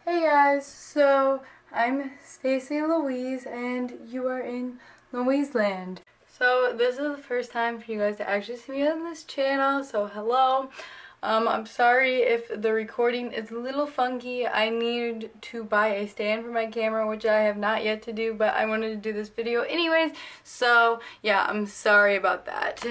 Hey guys, so I'm Stacy Louise and you are in Louise Land. So this is the first time for you guys to actually see me on this channel, so hello. I'm sorry if the recording is a little funky. I need to buy a stand for my camera, which I have not yet to do, but I wanted to do this video anyways, so yeah, I'm sorry about that.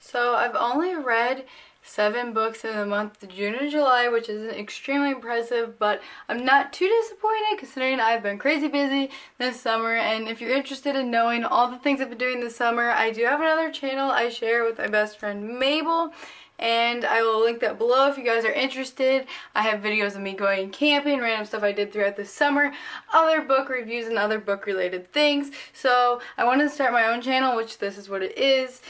So I've only read 7 books in the month of June and July, which is extremely impressive, but I'm not too disappointed considering I've been crazy busy this summer. And if you're interested in knowing all the things I've been doing this summer, I do have another channel I share with my best friend Mabel, and I will link that below if you guys are interested. I have videos of me going camping, random stuff I did throughout the summer, other book reviews, and other book related things. So I wanted to start my own channel, which this is what it is.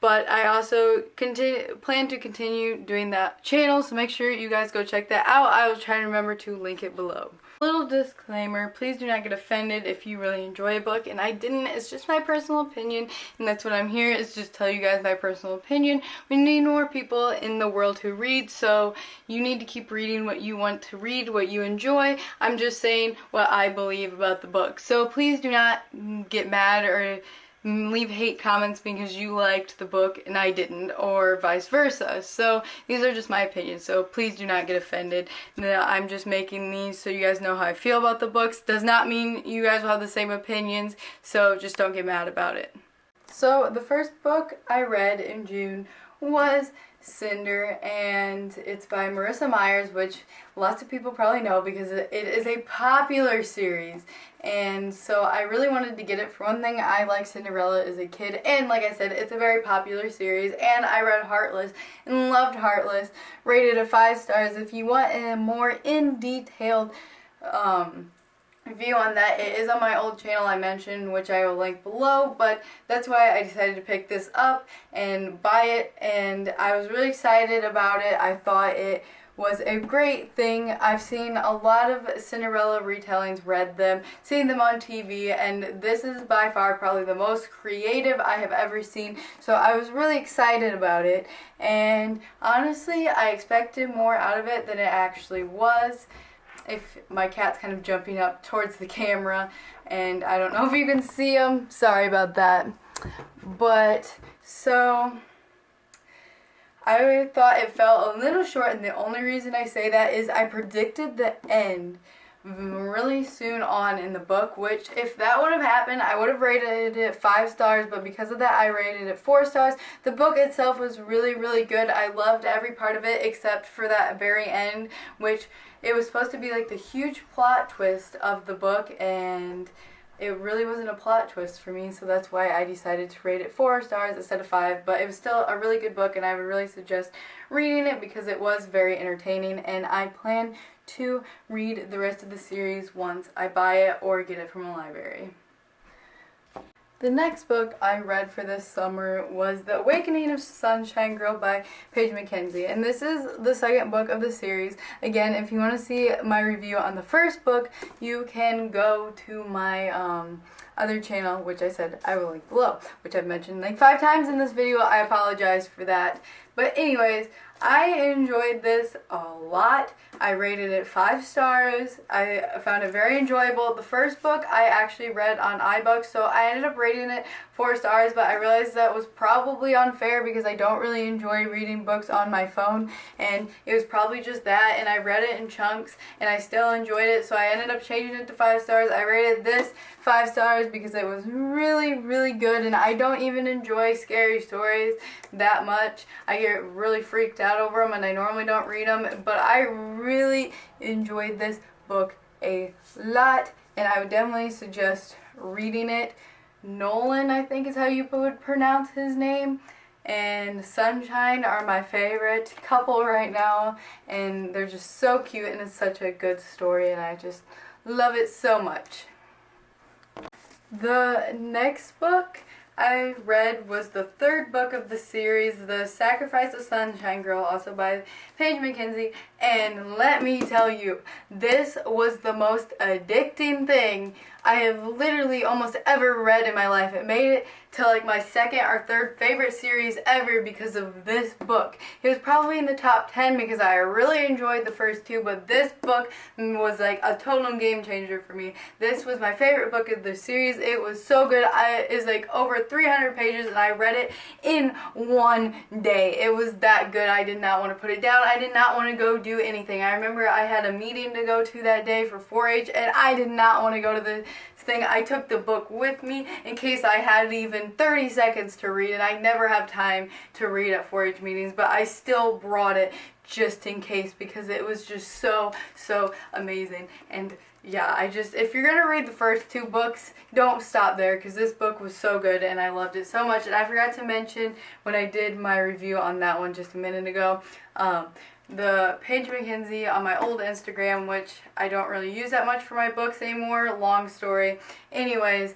But I also plan to continue doing that channel, so make sure you guys go check that out. I will try to remember to link it below. Little disclaimer, please do not get offended if you really enjoy a book, and I didn't. It's just my personal opinion, and that's what I'm here, is just tell you guys my personal opinion. We need more people in the world who read, so you need to keep reading what you want to read, what you enjoy. I'm just saying what I believe about the book, so please do not get mad or leave hate comments because you liked the book and I didn't, or vice versa. So these are just my opinions, so please do not get offended. I'm just making these so you guys know how I feel about the books. Does not mean you guys will have the same opinions, so just don't get mad about it. So the first book I read in June was Cinder, and it's by Marissa Myers, which lots of people probably know because it is a popular series. And so I really wanted to get it. For one thing, I liked Cinderella as a kid, and like I said, it's a very popular series. And I read Heartless and loved Heartless, rated it 5 stars. If you want a more in-detailed review on that, it is on my old channel I mentioned, which I will link below, but that's why I decided to pick this up and buy it, and I was really excited about it. I thought it was a great thing. I've seen a lot of Cinderella retellings, read them, seen them on TV, and this is by far probably the most creative I have ever seen, so I was really excited about it, and honestly I expected more out of it than it actually was. If my cat's kind of jumping up towards the camera, and I don't know if you can see him, sorry about that. But so I thought it felt a little short, and the only reason I say that is I predicted the end really soon on in the book, which if that would have happened I would have rated it 5 stars, but because of that I rated it 4 stars. The book itself was really good. I loved every part of it except for that very end, which it was supposed to be like the huge plot twist of the book, and it really wasn't a plot twist for me, so that's why I decided to rate it 4 stars instead of 5, but it was still a really good book, and I would really suggest reading it because it was very entertaining, and I plan to read the rest of the series once I buy it or get it from a library. The next book I read for this summer was The Awakening of Sunshine Girl by Paige Mackenzie, and this is the second book of the series. Again, if you want to see my review on the first book, you can go to my other channel, which I said I will link below, which I've mentioned like 5 times in this video. I apologize for that. But anyways, I enjoyed this a lot. I rated it 5 stars. I found it very enjoyable. The first book I actually read on iBooks, so I ended up rating it 4 stars, but I realized that was probably unfair because I don't really enjoy reading books on my phone, and it was probably just that, and I read it in chunks, and I still enjoyed it, so I ended up changing it to 5 stars. I rated this 5 stars because it was really good, and I don't even enjoy scary stories that much. I get really freaked out over them, and I normally don't read them, but I really enjoyed this book a lot, and I would definitely suggest reading it. Nolan, I think is how you would pronounce his name, and Sunshine are my favorite couple right now, and they're just so cute, and it's such a good story, and I just love it so much. The next book I read was the 3rd book of the series, The Sacrifice of Sunshine Girl, also by Paige Mackenzie, And let me tell you, this was the most addicting thing I have literally almost ever read in my life. It made it to like my second or third favorite series ever because of this book. It was probably in the top 10 because I really enjoyed the first two, but this book was like a total game changer for me. This was my favorite book of the series. It was so good. It's like over 300 pages and I read it in one day. It was that good. I did not want to put it down. I did not want to go do anything. I remember I had a meeting to go to that day for 4-H and I did not want to go to the thing. I took the book with me in case I had even 30 seconds to read, and I never have time to read at 4-H meetings, but I still brought it just in case because it was just so amazing. And yeah, if you're gonna read the first two books, don't stop there because this book was so good and I loved it so much. And I forgot to mention when I did my review on that one just a minute ago, the Paige McKenzie on my old Instagram, which I don't really use that much for my books anymore, long story. Anyways,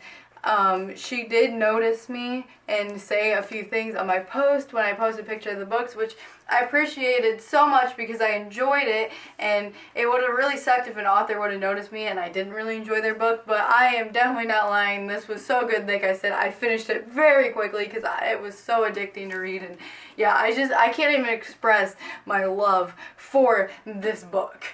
she did notice me and say a few things on my post when I posted a picture of the books, which I appreciated so much because I enjoyed it, and it would have really sucked if an author would have noticed me and I didn't really enjoy their book, but I am definitely not lying. This was so good. Like I said, I finished it very quickly because it was so addicting to read, and yeah, I can't even express my love for this book.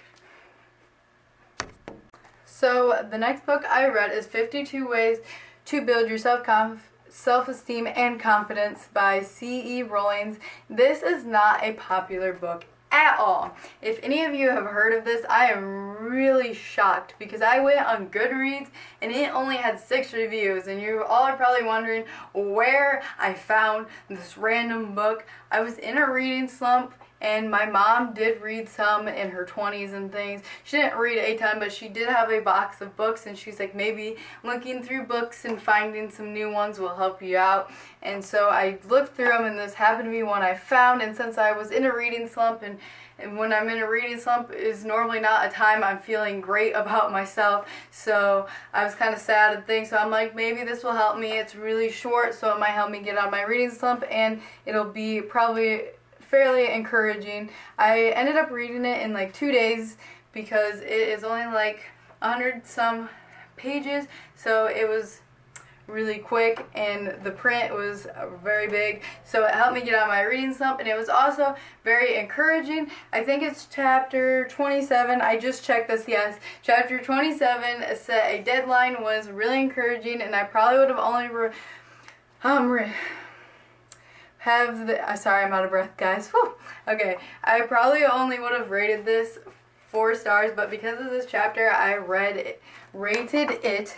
So the next book I read is 52 Ways to Build Your Self-Esteem and Confidence by C.E. Rollins. This is not a popular book at all. If any of you have heard of this, I am really shocked because I went on Goodreads and it only had 6 reviews, and you all are probably wondering where I found this random book. I was in a reading slump, and my mom did read some in her 20s and things. She didn't read a ton, but she did have a box of books, and she's like, maybe looking through books and finding some new ones will help you out. And so I looked through them, and this happened to be one I found. And since I was in a reading slump, and when I'm in a reading slump is normally not a time I'm feeling great about myself, so I was kind of sad and things. So I'm like, maybe this will help me. It's really short, so it might help me get out of my reading slump, and it'll be probably fairly encouraging. I ended up reading it in like 2 days because it is only like 100 some pages, so it was really quick, and the print was very big, so it helped me get out of my reading slump, and it was also very encouraging. I think it's chapter 27. I just checked this. Yes, chapter 27 set a deadline, was really encouraging, and I probably would have only sorry, I'm out of breath, guys. Whew. Okay, I probably only would have rated this 4 stars, but because of this chapter, I rated it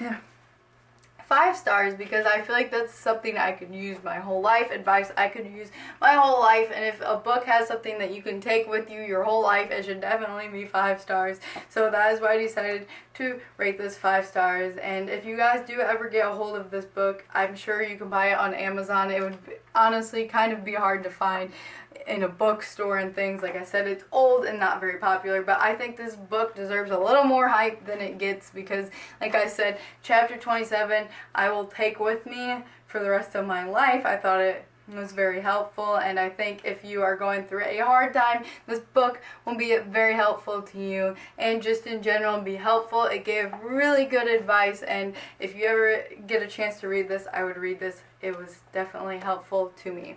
5 stars because I feel like that's something I could use my whole life, advice I could use my whole life, and if a book has something that you can take with you your whole life, it should definitely be 5 stars. So that is why I decided to rate this 5 stars. And if you guys do ever get a hold of this book, I'm sure you can buy it on Amazon. It would honestly kind of be hard to find in a bookstore and things. Like I said, it's old and not very popular, but I think this book deserves a little more hype than it gets because, like I said, chapter 27 I will take with me for the rest of my life. I thought it was very helpful, and I think if you are going through a hard time, this book will be very helpful to you, and just in general be helpful. It gave really good advice, and if you ever get a chance to read this, I would read this. It was definitely helpful to me.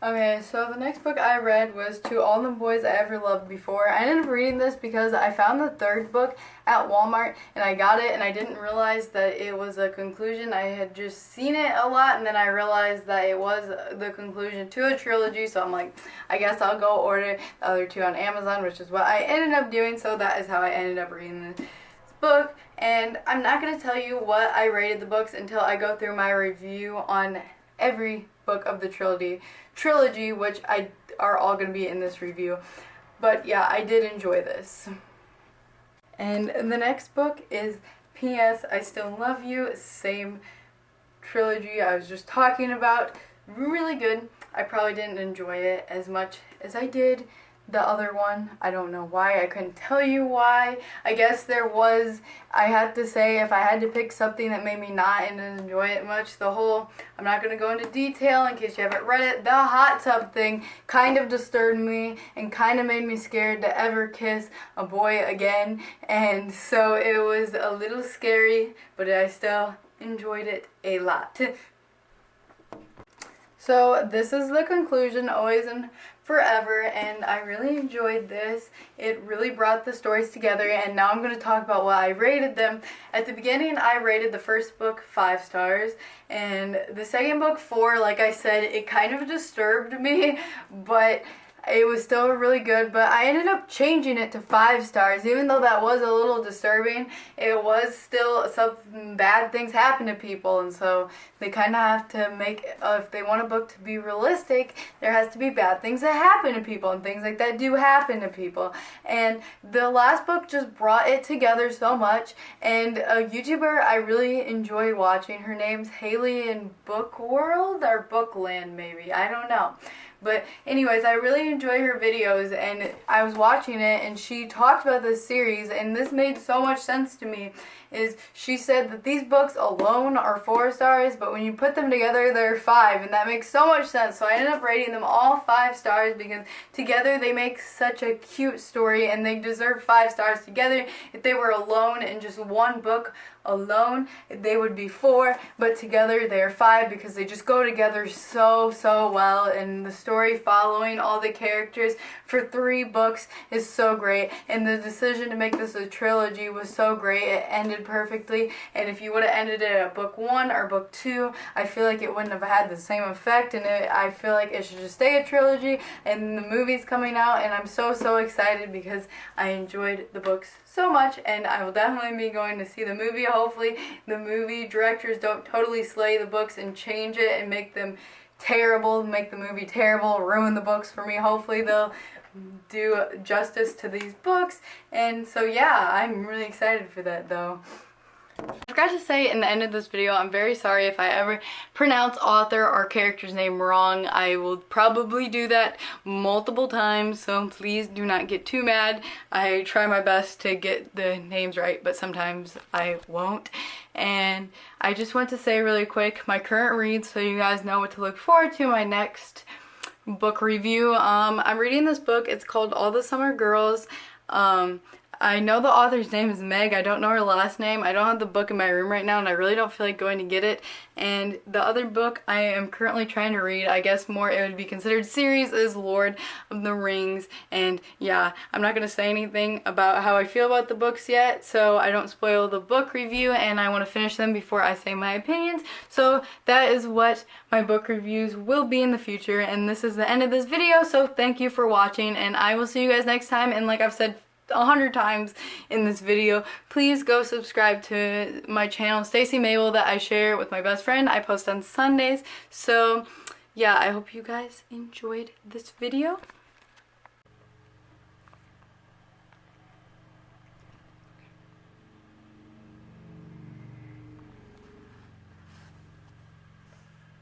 Okay, so the next book I read was To All the Boys I Ever Loved Before. I ended up reading this because I found the 3rd book at Walmart, and I got it, and I didn't realize that it was a conclusion. I had just seen it a lot, and then I realized that it was the conclusion to a trilogy, so I'm like, I guess I'll go order the other 2 on Amazon, which is what I ended up doing, so that is how I ended up reading this book. And I'm not going to tell you what I rated the books until I go through my review on every book of the trilogy, which are all going to be in this review. But yeah, I did enjoy this. And the next book is P.S. I Still Love You, same trilogy I was just talking about. Really good. I probably didn't enjoy it as much as I did the other one. I don't know why. I couldn't tell you why. I guess there was, I have to say, if I had to pick something that made me not enjoy it much, I'm not going to go into detail in case you haven't read it, the hot tub thing kind of disturbed me and kind of made me scared to ever kiss a boy again. And so it was a little scary, but I still enjoyed it a lot. So this is the conclusion, Always and Forever, and I really enjoyed this. It really brought the stories together, and now I'm going to talk about what I rated them. At the beginning, I rated the first book 5 stars, and the second book 4. Like I said, it kind of disturbed me, but it was still really good, but I ended up changing it to 5 stars. Even though that was a little disturbing, it was still some bad things happen to people, and so they kind of have to make, if they want a book to be realistic, there has to be bad things that happen to people, and things like that do happen to people. And the last book just brought it together so much, and a YouTuber I really enjoy watching, her name's Haley in Book World, or Bookland maybe, I don't know. But anyways, I really enjoy her videos, and I was watching it, and she talked about this series, and this made so much sense to me. Is she said that these books alone are 4 stars, but when you put them together, they're 5, and that makes so much sense. So I ended up rating them all 5 stars because together they make such a cute story, and they deserve 5 stars together. If they were alone in just one book alone, they would be 4, but together they are 5 because they just go together so well, and the story following all the characters for 3 books is so great, and the decision to make this a trilogy was so great. It ended perfectly, and if you would have ended it at book 1 or book 2, I feel like it wouldn't have had the same effect, and I feel like it should just stay a trilogy. And the movie's coming out, and I'm so excited because I enjoyed the books so much, and I will definitely be going to see the movie. Hopefully the movie directors don't totally slay the books and change it and make them terrible, make the movie terrible, ruin the books for me. Hopefully they'll do justice to these books, and so yeah, I'm really excited for that though. I forgot to say in the end of this video, I'm very sorry if I ever pronounce author or character's name wrong. I will probably do that multiple times, so please do not get too mad. I try my best to get the names right, but sometimes I won't. And I just want to say really quick my current reads, so you guys know what to look forward to my next book review. I'm reading this book. It's called All the Summer Girls. I know the author's name is Meg. I don't know her last name. I don't have the book in my room right now, and I really don't feel like going to get it. And the other book I am currently trying to read, I guess more it would be considered series, is Lord of the Rings. And yeah, I'm not going to say anything about how I feel about the books yet, so I don't spoil the book review, and I want to finish them before I say my opinions. So that is what my book reviews will be in the future, and this is the end of this video, so thank you for watching, and I will see you guys next time. And like I've said 100 times in this video, please go subscribe to my channel, Stacy and Mabel, that I share with my best friend. I post on Sundays. So yeah, I hope you guys enjoyed this video.